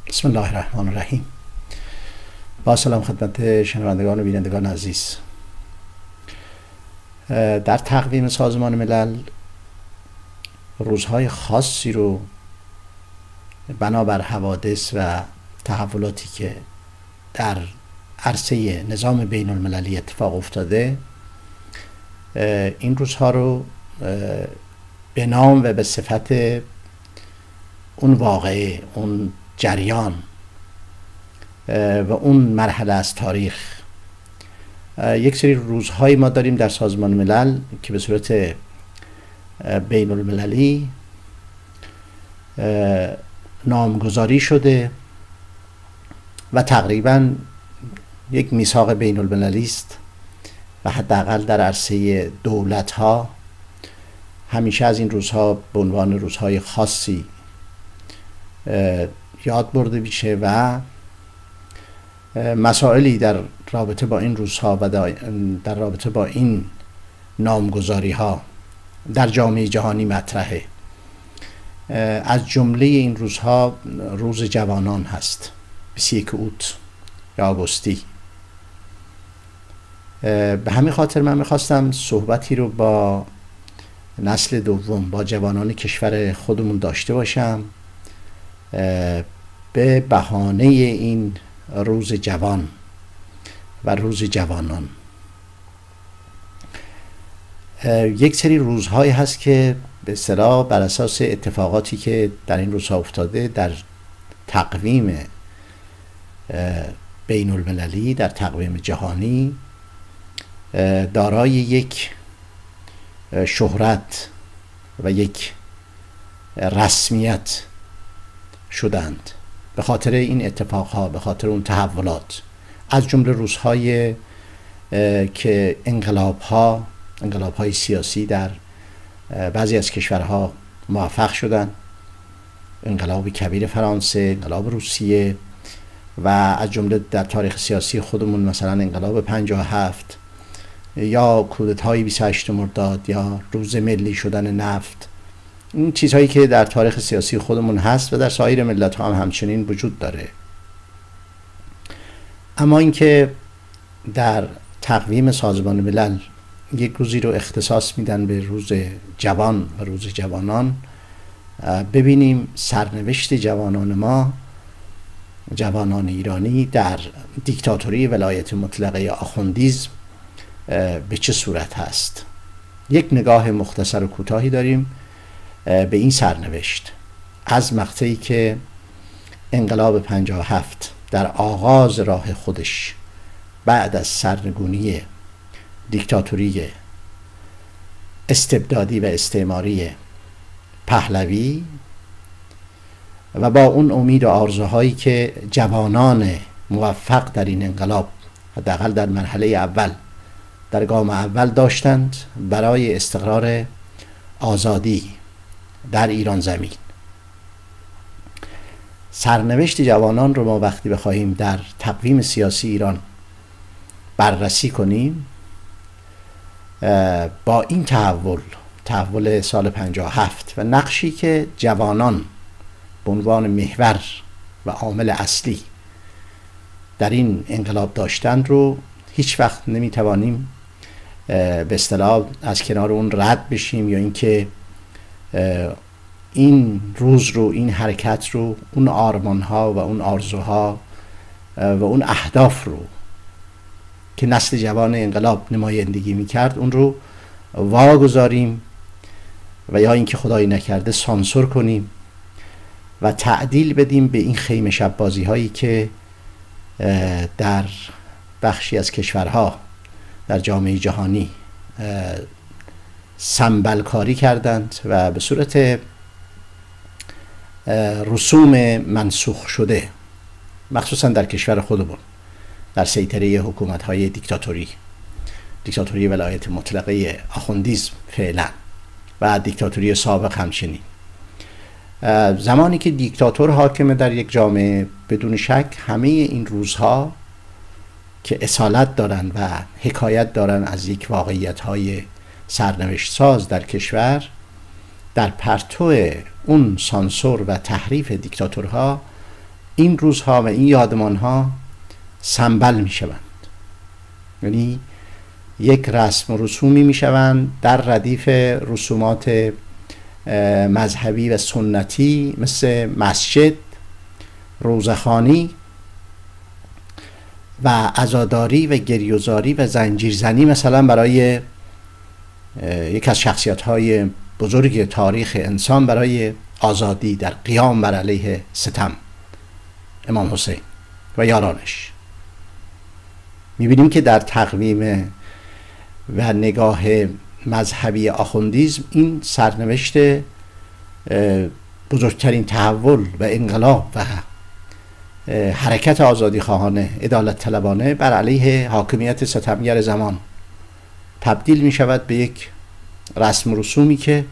بسم الله الرحمن الرحیم. با سلام خدمت شنوندگان و بینندگان عزیز. در تقویم سازمان ملل روزهای خاصی رو بنابر حوادث و تحولاتی که در عرصه نظام بین المللی اتفاق افتاده، این روزها رو به نام و به صفت اون واقعه، اون جریان و اون مرحله از تاریخ، یک سری روزهایی ما داریم در سازمان ملل که به صورت بین المللی نامگذاری شده و تقریبا یک میثاق بین المللی است و حداقل در عرصه دولت ها همیشه از این روزها به عنوان روزهای خاصی یاد برده میشه و مسائلی در رابطه با این روزها و در رابطه با این نامگذاری ها در جامعه جهانی مطرحه. از جمله این روزها روز جوانان هست، 21 اوت یا آگوستی. به همین خاطر من میخواستم صحبتی رو با نسل دوم، با جوانان کشور خودمون داشته باشم به بهانه این روز جوان و روز جوانان. یک سری روزهایی هست که به اصطلاح بر اساس اتفاقاتی که در این روزها افتاده در تقویم بین المللی، در تقویم جهانی، دارای یک شهرت و یک رسمیت شدند به خاطر این اتفاقها، به خاطر اون تحولات. از جمله روزهای که انقلاب‌های سیاسی در بعضی از کشورها موفق شدند، انقلاب کبیر فرانسه، انقلاب روسیه و از جمله در تاریخ سیاسی خودمون مثلا انقلاب 57 یا کودتای 28 مرداد یا روز ملی شدن نفت. این چیزهایی که در تاریخ سیاسی خودمون هست و در سایر ملت ها هم همچنین وجود داره. اما اینکه در تقویم سازمان ملل یک روزی رو اختصاص میدن به روز جوان و روز جوانان، ببینیم سرنوشت جوانان ما، جوانان ایرانی، در دیکتاتوری ولایت مطلقه آخوندیسم به چه صورت هست. یک نگاه مختصر و کوتاهی داریم به این سرنوشت از مقطعی که انقلاب 57 در آغاز راه خودش بعد از سرنگونی دیکتاتوری استبدادی و استعماری پهلوی و با اون امید و آرزوهایی که جوانان موفق در این انقلاب حداقل در مرحله اول، در گام اول داشتند برای استقرار آزادی در ایران زمین. سرنوشت جوانان رو ما وقتی بخواهیم در تقویم سیاسی ایران بررسی کنیم، با این تحول سال 57 و نقشی که جوانان به عنوان محور و عامل اصلی در این انقلاب داشتند رو هیچ وقت نمیتوانیم به اصطلاح از کنار اون رد بشیم، یا اینکه این روز رو، این حرکت رو، اون آرمان‌ها و اون آرزوها و اون اهداف رو که نسل جوان انقلاب نمایندگی میکرد اون رو واگذاریم و یا اینکه خدایی نکرده سانسور کنیم و تعدیل بدیم به این خیمه شب بازی هایی که در بخشی از کشورها در جامعه جهانی سنبلکاری کردند و به صورت رسوم منسوخ شده، مخصوصا در کشور خودمون، در سیطره حکومت‌های دیکتاتوری ولایت مطلقه آخوندیسم فعلا و دیکتاتوری سابق همچنین. زمانی که دیکتاتور حاکمه در یک جامعه، بدون شک همه این روزها که اصالت دارن و حکایت دارن از یک واقعیت‌های سرنوشت ساز در کشور، در پرتو اون سانسور و تحریف دیکتاتورها این روزها و این یادمانها سنبل می شوند، یعنی یک رسم و رسومی می شوند در ردیف رسومات مذهبی و سنتی مثل مسجد، روزخوانی و عزاداری و گریه‌زاری و زنجیرزنی، مثلا برای یک از شخصیت‌های بزرگ تاریخ انسان برای آزادی در قیام بر علیه ستم، امام حسین و یارانش. می‌بینیم که در تقویم و نگاه مذهبی آخوندیسم این سرنوشت بزرگترین تحول و انقلاب و حرکت آزادی خواهانه، عدالت طلبانه بر علیه حاکمیت ستمگر زمان تبدیل می شود به یک رسم و رسومی که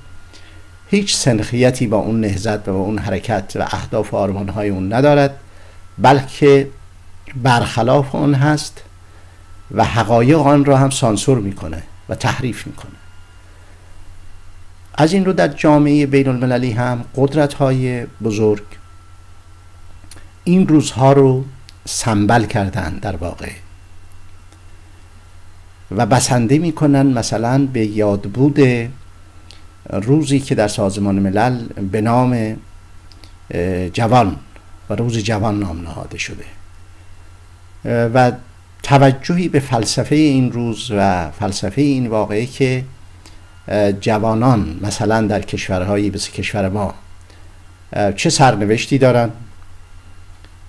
هیچ سنخیتی با اون نهضت و با اون حرکت و اهداف و آرمانهای اون ندارد، بلکه برخلاف اون هست و حقایق آن را هم سانسور میکنه و تحریف میکنه. از این رو در جامعه بین المللی هم قدرت‌های بزرگ این روزها رو سنبل کردن در واقع و بسنده میکنن مثلا به یادبود روزی که در سازمان ملل به نام جوان و روز جوان نام نهاده شده و توجهی به فلسفه این روز و فلسفه این واقعه که جوانان مثلا در کشورهایی مثل کشور ما چه سرنوشتی دارن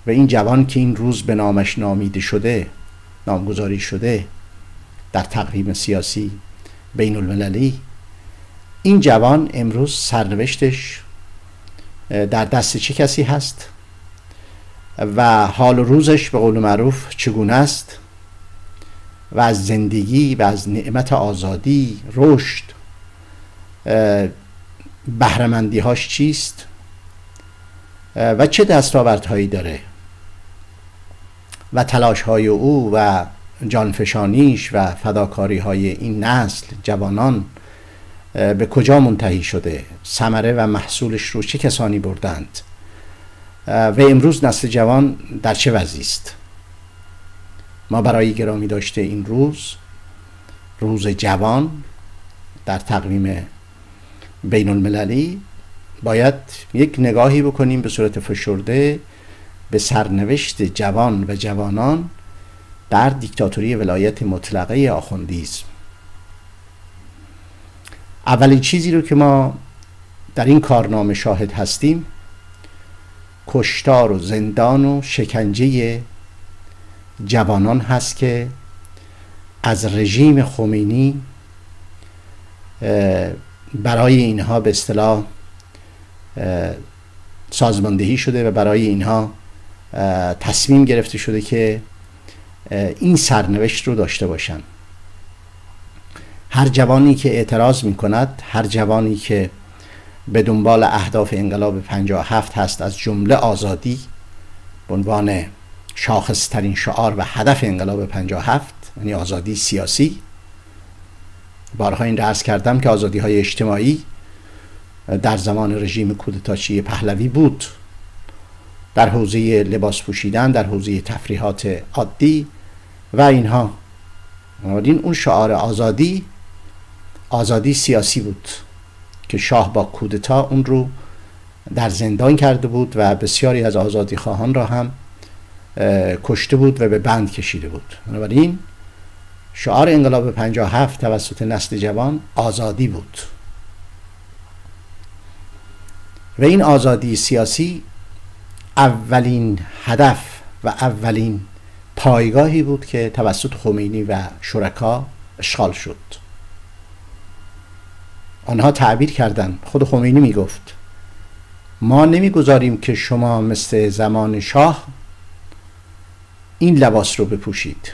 و این جوان که این روز به نامش نامیده شده، نامگذاری شده در تقویم سیاسی بین المللی، این جوان امروز سرنوشتش در دست چه کسی هست و حال و روزش به قول معروف چگونه است و از زندگی و از نعمت آزادی، رشد، بهره‌مندی هاش چیست و چه دستاوردهایی داره و تلاش های او و جانفشانیش و فداکاری های این نسل جوانان به کجا منتهی شده، ثمره و محصولش رو چه کسانی بردند و امروز نسل جوان در چه وضعی است. ما برای گرامی داشته این روز جوان در تقویم بین المللی باید یک نگاهی بکنیم به صورت فشرده به سرنوشت جوان و جوانان در دیکتاتوری ولایت مطلقه آخوندیسم. اولین چیزی رو که ما در این کارنامه شاهد هستیم کشتار و زندان و شکنجه جوانان هست که از رژیم خمینی برای اینها به اصطلاح سازماندهی شده و برای اینها تصمیم گرفته شده که این سرنوشت رو داشته باشن. هر جوانی که اعتراض می کند، هر جوانی که به دنبال اهداف انقلاب 57 هست، از جمله آزادی به عنوان شاخصترین شعار و هدف انقلاب 57، یعنی آزادی سیاسی. بارها این را عرض کردم که آزادی های اجتماعی در زمان رژیم کودتاچی پهلوی بود، در حوزه لباس پوشیدن، در حوزه تفریحات عادی و اینها. بنابراین اون شعار آزادی سیاسی بود که شاه با کودتا اون رو در زندان کرده بود و بسیاری از آزادی خواهان را هم کشته بود و به بند کشیده بود. بنابراین شعار انقلاب 57 توسط نسل جوان آزادی بود و این آزادی سیاسی اولین هدف و اولین پایگاهی بود که توسط خمینی و شرکا اشغال شد. آنها تعبیر کردند، خود خمینی میگفت ما نمیگذاریم که شما مثل زمان شاه این لباس رو بپوشید،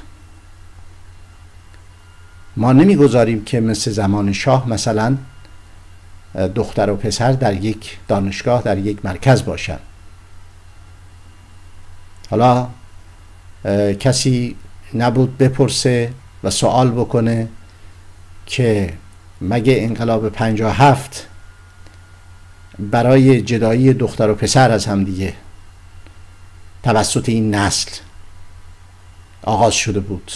ما نمیگذاریم که مثل زمان شاه مثلا دختر و پسر در یک دانشگاه در یک مرکز باشن. حالا کسی نبود بپرسه و سوال بکنه که مگه انقلاب 57 برای جدایی دختر و پسر از هم دیگه توسط این نسل آغاز شده بود.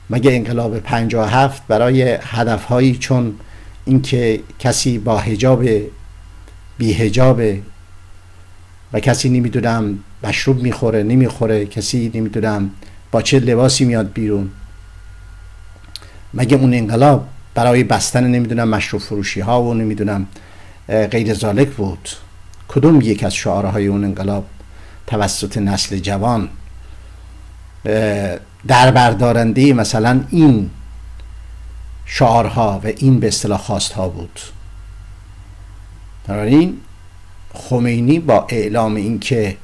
مگه انقلاب 57 برای هدفهایی چون اینکه کسی با حجاب بی حجاب و کسی نمیدونم مشروب میخوره نمیخوره، کسی نمیدونم با چه لباسی میاد بیرون، مگه اون انقلاب برای بستن نمیدونم مشروب فروشی ها و نمیدونم غیر ذالک بود؟ کدوم یک از شعارهای اون انقلاب توسط نسل جوان در بردارنده مثلا این شعارها و این به اصطلاح خواستها بود؟ بنابراین خمینی با اعلام این که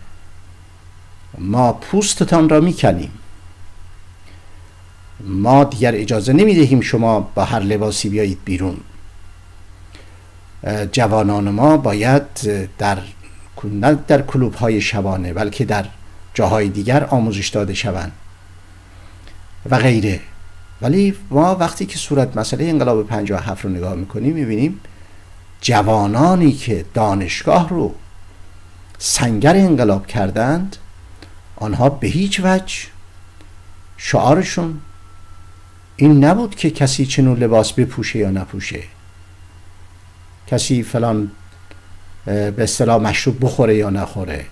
ما پوستتان را میکنیم، ما دیگر اجازه نمیدهیم شما با هر لباسی بیایید بیرون، جوانان ما باید نه در کلوب های شبانه بلکه در جاهای دیگر آموزش داده شوند و غیره. ولی ما وقتی که صورت مسئله انقلاب 57 رو نگاه میکنیم میبینیم جوانانی که دانشگاه رو سنگر انقلاب کردند، آنها به هیچ وجه شعارشون این نبود که کسی چه نوع لباس بپوشه یا نپوشه، کسی فلان به اصطلاح مشروب بخوره یا نخوره.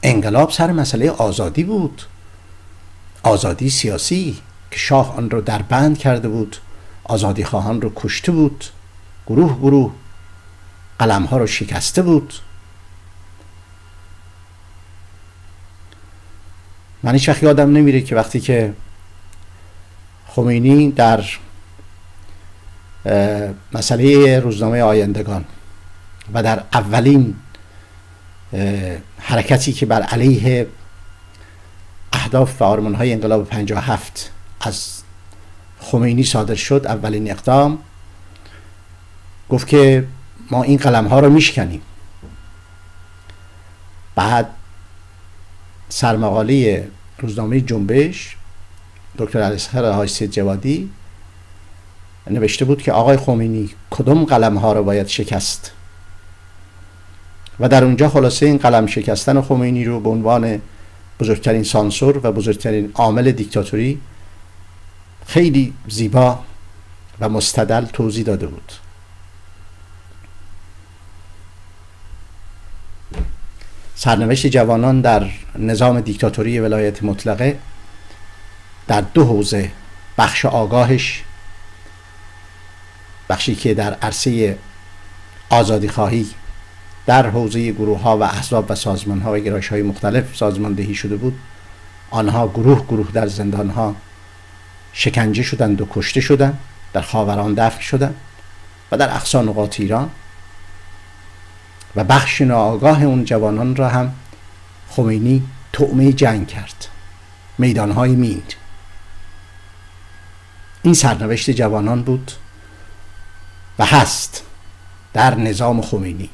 انقلاب سر مسئله آزادی بود، آزادی سیاسی که شاه آن رو در بند کرده بود، آزادی خواهان رو کشته بود، گروه گروه قلم ها رو شکسته بود. من هیچ وقت یادم نمیره که وقتی که خمینی در مسئله روزنامه آیندگان و در اولین حرکتی که بر علیه اهداف و آرمان‌های انقلاب 57 از خمینی صادر شد، اولین اقدام گفت که ما این قلم‌ها رو میشکنیم. بعد سرمقاله روزنامه جنبش دکتر علیاصغر حاج سید جوادی نوشته بود که آقای خمینی کدوم قلم‌ها رو باید شکست، و در اونجا خلاصه این قلم شکستن خمینی رو به عنوان بزرگترین سانسور و بزرگترین عامل دیکتاتوری خیلی زیبا و مستدل توضیح داده بود. سرنوشت جوانان در نظام دیکتاتوری ولایت مطلقه در دو حوزه، بخش آگاهش، بخشی که در عرصه آزادی خواهی در حوزه گروه ها و احزاب و سازمان ها و گرایش های مختلف سازماندهی شده بود، آنها گروه گروه در زندان ها شکنجه شدند و کشته شدند، در خاوران دفن شدند و در اقصا نقاط ایران. و بخش ناآگاه اون جوانان را هم خمینی طعمه جنگ کرد، میدانهای میند. این سرنوشت جوانان بود و هست در نظام خمینی،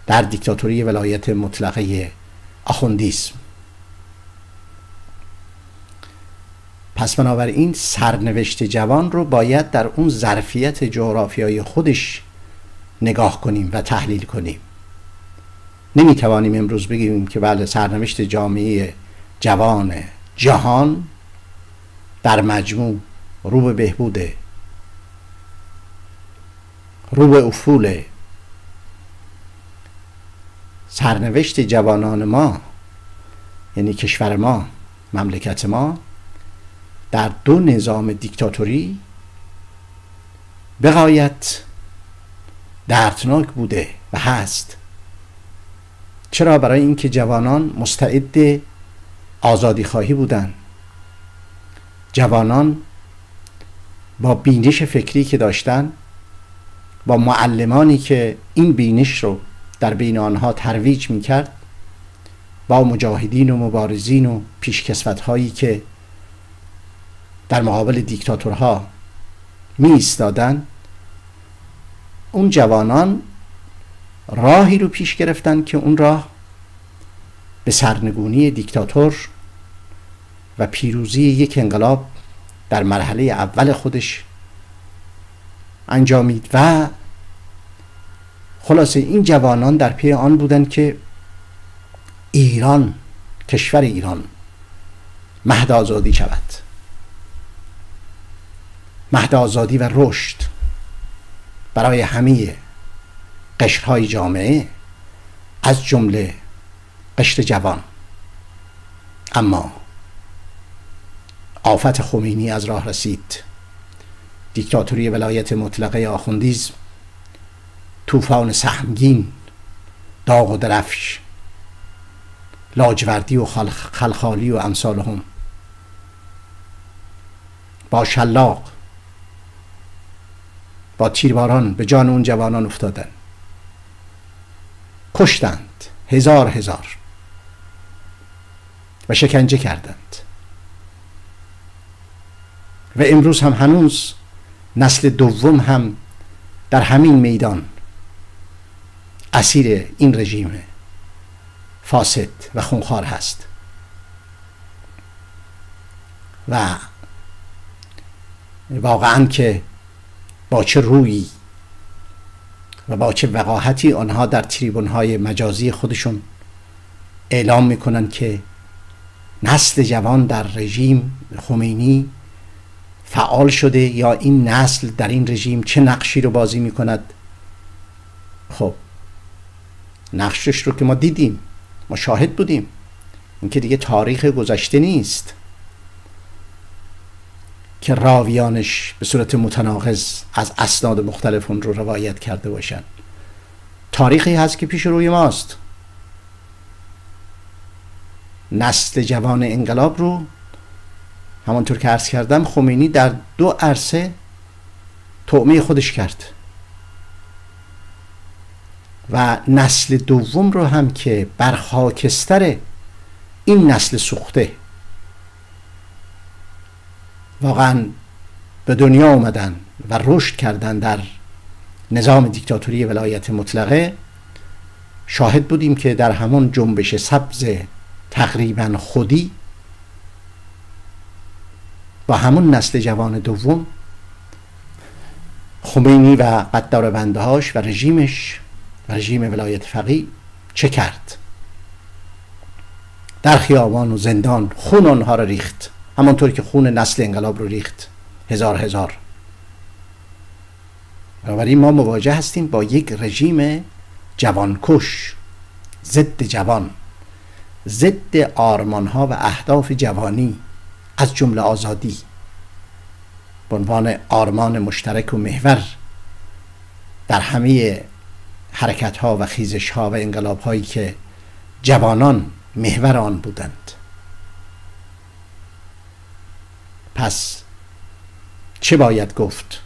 در دیکتاتوری ولایت مطلقه آخوندیسم. پس بنابراین سرنوشت جوان رو باید در اون ظرفیت جغرافیایی خودش نگاه کنیم و تحلیل کنیم. نمیتوانیم امروز بگیم که بله سرنوشت جامعه جوان جهان در مجموع رو به بهبوده، رو به افوله. سرنوشت جوانان ما، یعنی کشور ما، مملکت ما، در دو نظام دیکتاتوری بغایت دردناک بوده و هست. چرا؟ برای اینکه جوانان مستعد آزادی خواهی بودن، جوانان با بینش فکری که داشتن، با معلمانی که این بینش رو در بین آنها ترویج میکرد، با مجاهدین و مبارزین و پیشکسوت‌هایی که در مقابل دیکتاتورها می ایستادن، اون جوانان راهی رو پیش گرفتن که اون راه به سرنگونی دیکتاتور و پیروزی یک انقلاب در مرحله اول خودش انجامید و خلاصه این جوانان در پی آن بودند که ایران، کشور ایران مهد آزادی شود، مهد آزادی و رشد برای همه قشرهای جامعه، از جمله قشر جوان. اما آفت خمینی از راه رسید، دیکتاتوری ولایت مطلقه آخوندیسم، طوفان سهمگین، داغ و درفش، لاجوردی و خلخالی و امثالهم با شلاق، با تیرباران به جان اون جوانان افتادن، کشتند هزار و شکنجه کردند. و امروز هم هنوز نسل دوم هم در همین میدان اسیر این رژیم فاسد و خونخوار هست. و واقعا که با چه رویی و با چه وقاحتی آنها در تریبون‌های مجازی خودشون اعلام میکنن که نسل جوان در رژیم خمینی فعال شده، یا این نسل در این رژیم چه نقشی رو بازی میکند. خب نقشش رو که ما دیدیم، ما شاهد بودیم، این که دیگه تاریخ گذشته نیست که راویانش به صورت متناقض از اسناد مختلف اون رو روایت کرده باشن. تاریخی هست که پیش روی ماست. نسل جوان انقلاب رو همانطور که عرض کردم خمینی در 2 عرصه طعمه خودش کرد و نسل دوم رو هم که بر خاکستر این نسل سوخته واقعا به دنیا اومدن و رشد کردن در نظام دیکتاتوری ولایت مطلقه، شاهد بودیم که در همون جنبش سبز تقریبا خودی با همون نسل جوان دوم خمینی و قدار بندهاش و رژیمش و رژیم ولایت فقیه چه کرد. در خیابان و زندان خون آنها رو ریخت، همانطور که خون نسل انقلاب رو ریخت هزار. بنابراین ما مواجه هستیم با یک رژیم جوانکش، ضد جوان، ضد آرمانها و اهداف جوانی از جمله آزادی به عنوان آرمان مشترک و محور در همه حرکت‌ها و خیزش‌ها و انقلاب‌هایی که جوانان محور آن بودند. پس چه باید گفت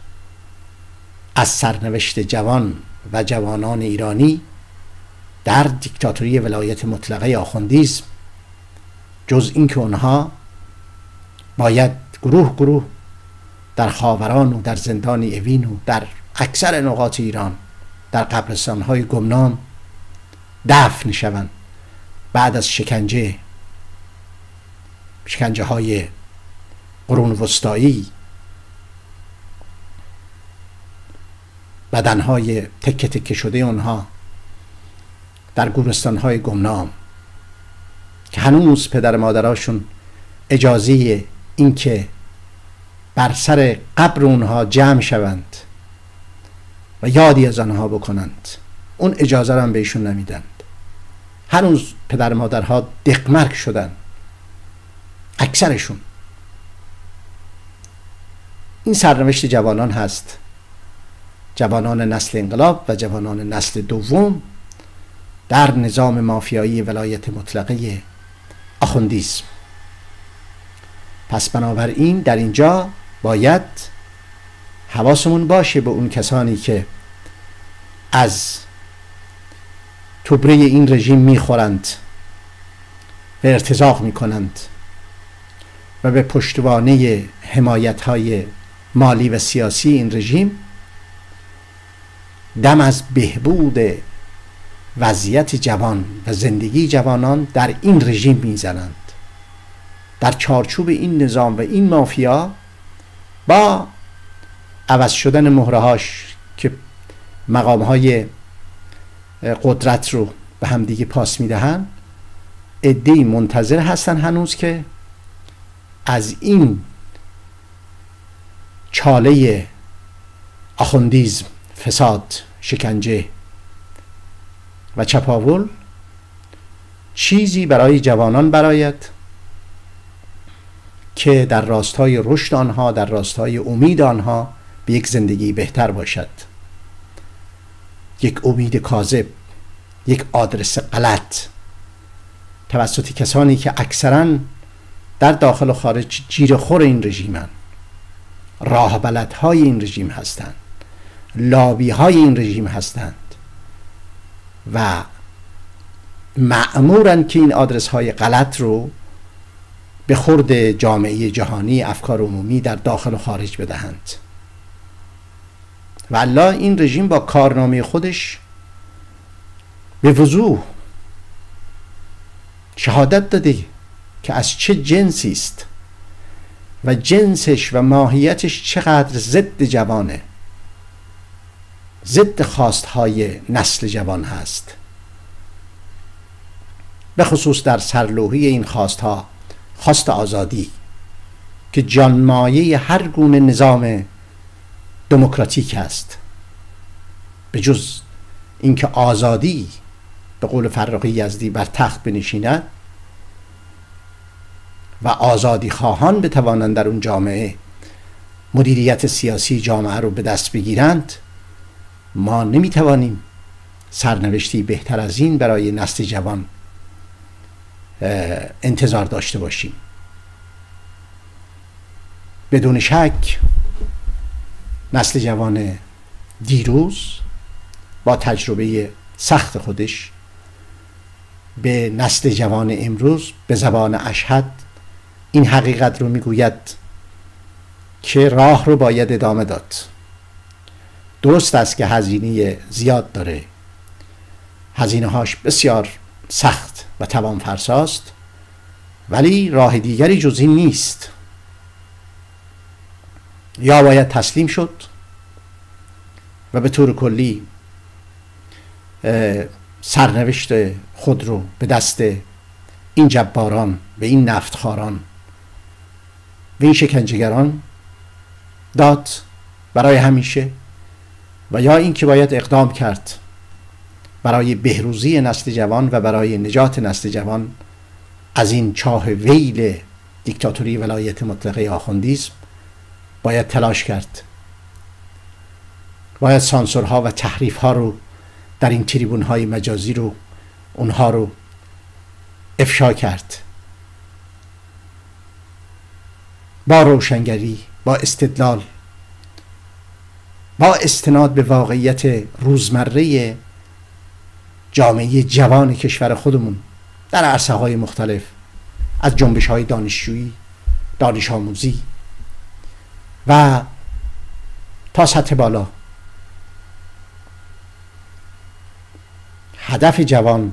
از سرنوشت جوان و جوانان ایرانی در دیکتاتوری ولایت مطلقه آخوندیسم، جز این که اونها باید گروه در خاوران و در زندان اوین و در اکثر نقاط ایران در قبرستان‌های گمنام دفن شوند بعد از شکنجه های قرون وسطایی، بدنهای تکه تکه شده اونها در گورستان‌های گمنام که هنوز پدر مادراشون اجازه این که بر سر قبر اونها جمع شوند و یادی از آنها بکنند اون اجازه رو هم بهشون نمیدند. هنوز پدر مادرها دقمرگ شدن اکثرشون. این سرنوشت جوانان هست، جوانان نسل انقلاب و جوانان نسل دوم در نظام مافیایی ولایت مطلقه آخوندیسم. پس بنابراین در اینجا باید حواسمون باشه به اون کسانی که از توبره این رژیم میخورند و ارتزاق میکنند و به پشتوانه حمایت‌های مالی و سیاسی این رژیم دم از بهبود وضعیت جوان و زندگی جوانان در این رژیم میزنند. در چارچوب این نظام و این مافیا با عوض شدن مهرهاش که مقامهای قدرت رو به همدیگه پاس میدهن، عده‌ای منتظر هستن هنوز که از این چاله آخوندیزم، فساد، شکنجه و چپاول چیزی برای جوانان براید که در راستای رشد آنها، در راستای امید آنها به یک زندگی بهتر باشد. یک امید کاذب، یک آدرس غلط توسط کسانی که اکثراً در داخل و خارج جیره‌خور این رژیمن، راه بلدهای این رژیم هستند، لابیهای این رژیم هستند و مأمورن که این آدرس های غلط رو به خورد جامعه جهانی، افکار عمومی در داخل و خارج بدهند. و الله این رژیم با کارنامه خودش به وضوح شهادت داده که از چه جنسی است و جنسش و ماهیتش چقدر ضد جوانه، ضد خواستهای نسل جوان هست، به خصوص در سرلوحی این خواستها، خواست آزادی که جانمایه هر گونه نظام دموکراتیک است، به جز اینکه آزادی به قول فرخی یزدی بر تخت بنشیند و آزادی خواهان بتوانند در اون جامعه مدیریت سیاسی جامعه رو به دست بگیرند. ما نمیتوانیم سرنوشتی بهتر از این برای نسل جوان انتظار داشته باشیم. بدون شک نسل جوان دیروز با تجربه سخت خودش به نسل جوان امروز به زبان اشهد این حقیقت رو میگوید که راه رو باید ادامه داد. درست است که هزینه زیاد داره، هزینه هاش بسیار سخت و توان فرساست، ولی راه دیگری جز این نیست. یا باید تسلیم شد و به طور کلی سرنوشت خود رو به دست این جباران و این نفتخواران و این شکنجهگران داد برای همیشه، و یا این که باید اقدام کرد برای بهروزی نسل جوان و برای نجات نسل جوان از این چاه ویل دیکتاتوری ولایت مطلقه آخوندیسم باید تلاش کرد. باید سانسورها و تحریفها رو در این تریبونهای مجازی رو اونها رو افشا کرد، با روشنگری، با استدلال، با استناد به واقعیت روزمره جامعه جوان کشور خودمون در عرصه‌های مختلف، از جنبش‌های دانشجویی، دانش آموزی و تا سطح بالا. هدف جوان،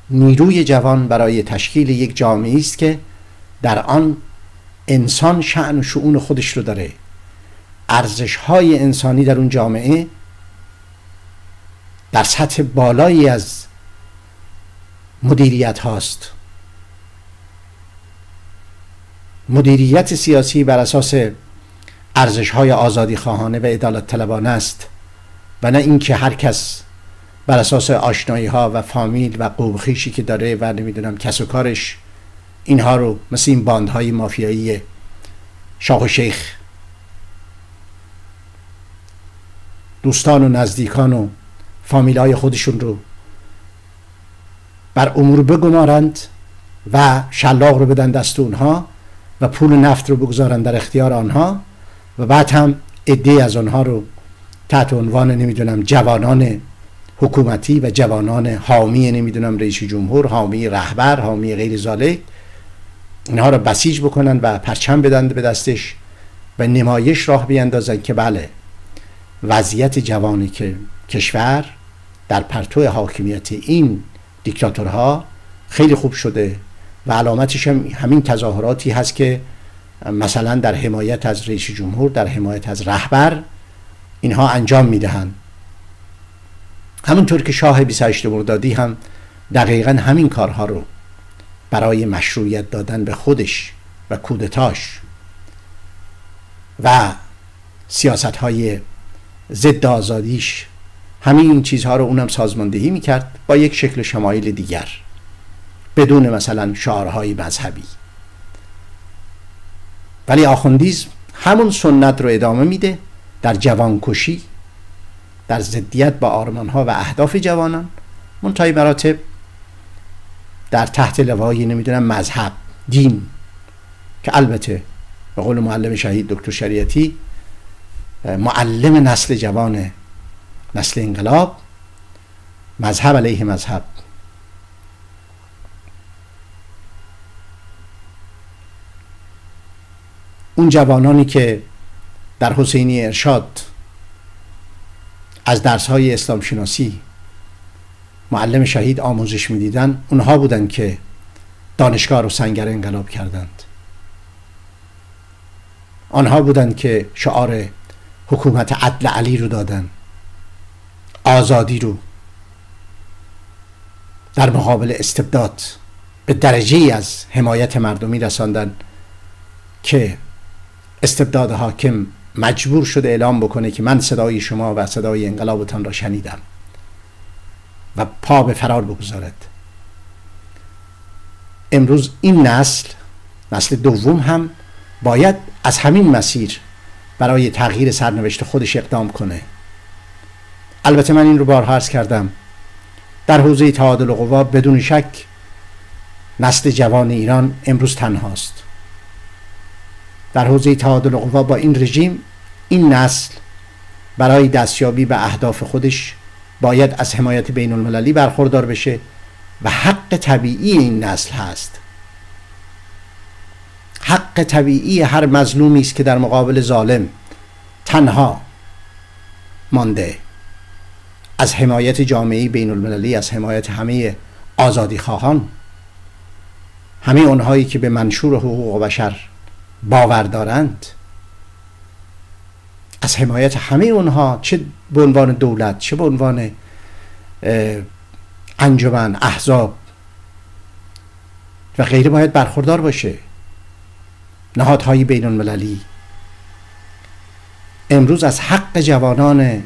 نیروی جوان برای تشکیل یک جامعه است که در آن انسان شأن و شؤون خودش رو داره. ارزش‌های انسانی در اون جامعه در سطح بالایی از مدیریت هاست. مدیریت سیاسی بر اساس ارزش‌های آزادی خواهانه و عدالت طلبانه است و نه اینکه هر کس بر اساس آشنایی‌ها و فامیل و قوم خویشی که داره و نمیدونم کس و کارش اینها رو مثل این باندهای مافیایی شاه و شیخ دوستان و نزدیکان و فامیلای خودشون رو بر امور بگمارند و شلاق رو بدن دست اونها و پول نفت رو بگذارن در اختیار آنها و بعد هم عده از آنها رو تحت عنوان نمیدونم جوانان حکومتی و جوانان حامی نمیدونم رئیس جمهور، حامی رهبر، حامی غیر ذالک، اینها رو بسیج بکنن و پرچم بدن به دستش و نمایش راه بیندازن که بله وضعیت جوانی که کشور در پرتو حاکمیت این دیکتاتورها خیلی خوب شده و علامتش هم همین تظاهراتی هست که مثلا در حمایت از رئیس جمهور، در حمایت از رهبر اینها انجام میدهند. همونطور که شاه 28 مردادی هم دقیقا همین کارها رو برای مشروعیت دادن به خودش و کودتاش و سیاست‌های ضد آزادیش، همین این چیزها رو اونم سازماندهی میکرد با یک شکل شمایل دیگر، بدون مثلا شعارهای مذهبی. ولی آخوندیسم همون سنت رو ادامه میده در جوانکشی، در ضدیت با آرمانها و اهداف جوانان، منتهی مراتب در تحت لوای نمیدونم مذهب، دین، که البته به قول معلم شهید دکتر شریعتی، معلم نسل جوان نسل انقلاب، مذهب علیه مذهب. اون جوانانی که در حسینی ارشاد از درس‌های اسلام شناسی معلم شهید آموزش می‌دیدن، اونها بودن که دانشگاه رو سنگر انقلاب کردند. آنها بودند که شعار حکومت عدل علی رو دادن، آزادی رو در مقابل استبداد به درجه‌ای از حمایت مردمی رساندن که استبداد حاکم مجبور شده اعلام بکنه که من صدای شما و صدای انقلابتان را شنیدم و پا به فرار بگذارد. امروز این نسل دوم هم باید از همین مسیر برای تغییر سرنوشت خودش اقدام کنه. البته من این رو بارها عرض کردم، در حوزه تعادل قوا بدون شک نسل جوان ایران امروز تنهاست. در حوزه تعادل قوا با این رژیم، این نسل برای دستیابی به اهداف خودش باید از حمایت بین المللی برخوردار بشه و حق طبیعی این نسل هست. حق طبیعی هر مظلومی است که در مقابل ظالم تنها مانده، از حمایت جامعه بین المللی، از حمایت همه آزادی خواهان، همه اونهایی که به منشور حقوق بشر باور دارند، از حمایت همه اونها، چه به عنوان دولت، چه به عنوان انجمن، احزاب و غیره، باید برخوردار باشه. نهادهای بین المللی امروز از حق جوانان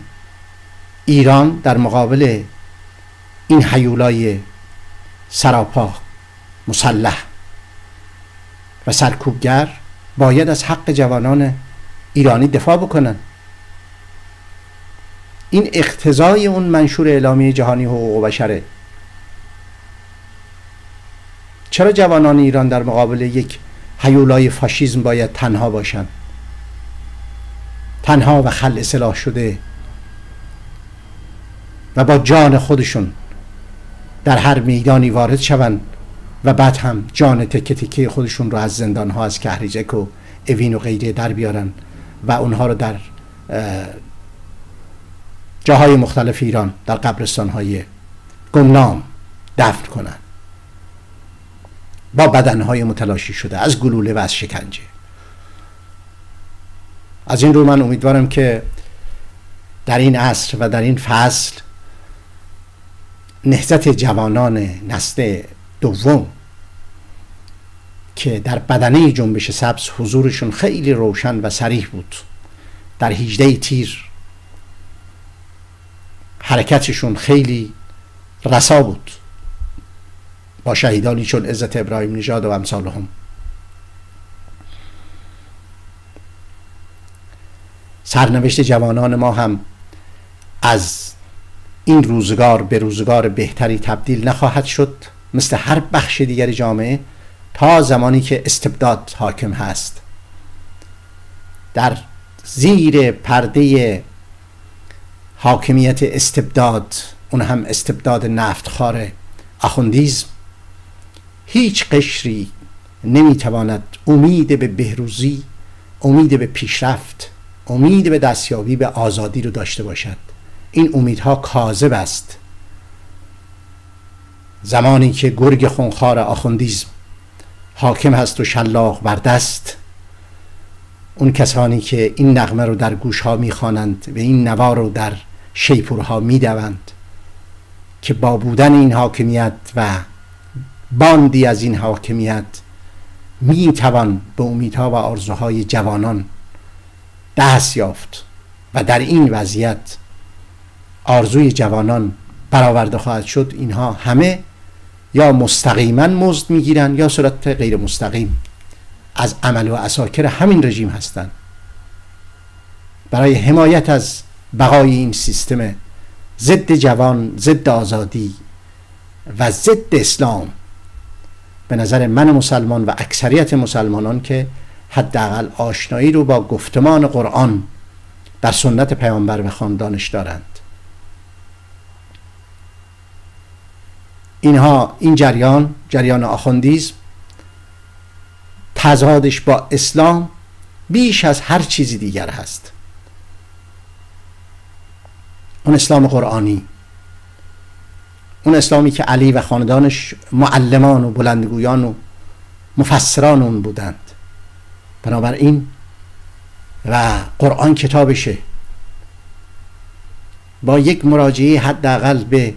ایران در مقابل این هیولای سراپا مسلح و سرکوبگر باید از حق جوانان ایرانی دفاع بکنن. این اقتضای اون منشور اعلامیه جهانی حقوق بشره. چرا جوانان ایران در مقابل یک هیولای فاشیسم باید تنها باشن؟ تنها و خلع سلاح شده و با جان خودشون در هر میدانی وارد شوند و بعد هم جان تکه تکه خودشون رو از زندانها، از کهریزک و اوین و غیره در بیارن و اونها رو در جاهای مختلف ایران در قبرستانهای گمنام دفن کنن با بدنهای متلاشی شده از گلوله و از شکنجه. از این رو من امیدوارم که در این عصر و در این فصل نهضت جوانان نسل دوم که در بدنه جنبش سبز حضورشون خیلی روشن و صریح بود، در 18 تیر حرکتشون خیلی رسا بود با شهیدانی چون عزت ابراهیم نژاد و امثالهم. سرنوشت جوانان ما هم از این روزگار به روزگار بهتری تبدیل نخواهد شد، مثل هر بخش دیگر جامعه، تا زمانی که استبداد حاکم هست. در زیر پرده حاکمیت استبداد، اون هم استبداد نفتخوار آخوندیسم، هیچ قشری نمیتواند امید به بهروزی، امید به پیشرفت، امید به دستیابی به آزادی رو داشته باشد. این امیدها کاذب است. زمانی که گرگ خونخوار آخوندیسم حاکم هست و شلاق بر دست، اون کسانی که این نغمه رو در گوشها میخوانند و این نوا رو در شیپورها میدوند که با بودن این حاکمیت و باندی از این حاکمیت می توان به امیدها و آرزوهای جوانان دست یافت و در این وضعیت آرزوی جوانان برآورده خواهد شد، اینها همه یا مستقیما مزد میگیرن یا صورت غیر مستقیم از عمل و عساکر همین رژیم هستند. برای حمایت از بقای این سیستم ضد جوان، ضد آزادی و ضد اسلام، به نظر من مسلمان و اکثریت مسلمانان که حداقل آشنایی رو با گفتمان قرآن در سنت پیامبر و خاندانش دارند، این جریان آخوندیسم تضادش با اسلام بیش از هر چیزی دیگر هست. اون اسلام قرآنی، اون اسلامی که علی و خاندانش معلمان و بلندگویان و مفسران اون بودند. بنابراین و قرآن کتابشه، با یک مراجعه حداقل به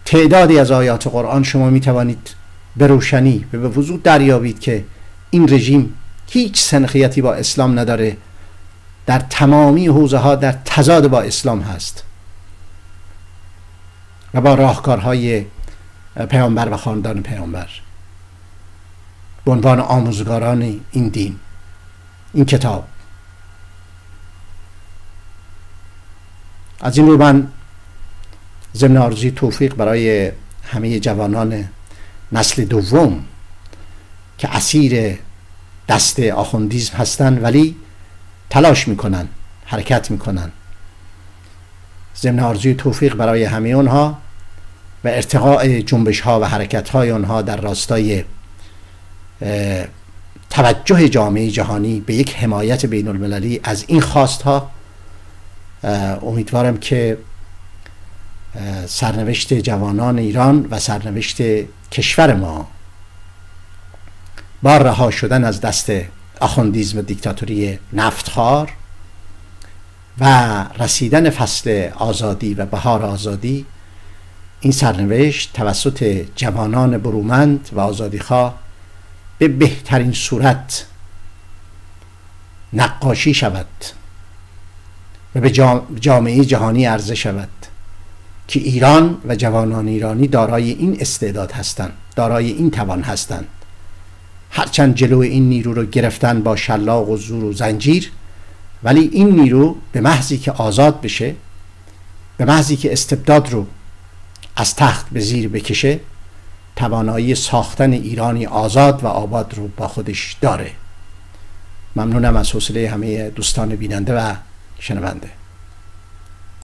تعدادی از آیات قرآن شما می توانید به روشنی به وضوح دریابید که این رژیم هیچ سنخیتی با اسلام نداره، در تمامی حوزه ها در تضاد با اسلام هست و با راهکارهای پیامبر و خاندان پیامبر به عنوان آموزگاران این دین، این کتاب. از این رو من ضمن آرزوی توفیق برای همه جوانان نسل دوم که اسیر دست آخوندیسم هستن ولی تلاش میکنن، حرکت میکنن، ضمن آرزوی توفیق برای همه اونها و ارتقاء جنبش ها و حرکت های اونها در راستای توجه جامعه جهانی به یک حمایت بین المللی از این خواست ها، امیدوارم که سرنوشت جوانان ایران و سرنوشت کشور ما با رها شدن از دست آخوندیسم و دیکتاتوری نفتخوار و رسیدن فصل آزادی و بهار آزادی، این سرنوشت توسط جوانان برومند و آزادیخواه به بهترین صورت نقاشی شود و به جامعه جهانی عرضه شود که ایران و جوانان ایرانی دارای این استعداد هستند، دارای این توان هستند. هرچند جلو این نیرو رو گرفتن با شلاق و زور و زنجیر، ولی این نیرو به محضی که آزاد بشه، به محضی که استبداد رو از تخت به زیر بکشه، توانایی ساختن ایرانی آزاد و آباد رو با خودش داره. ممنونم از حوصله همه دوستان بیننده و شنونده.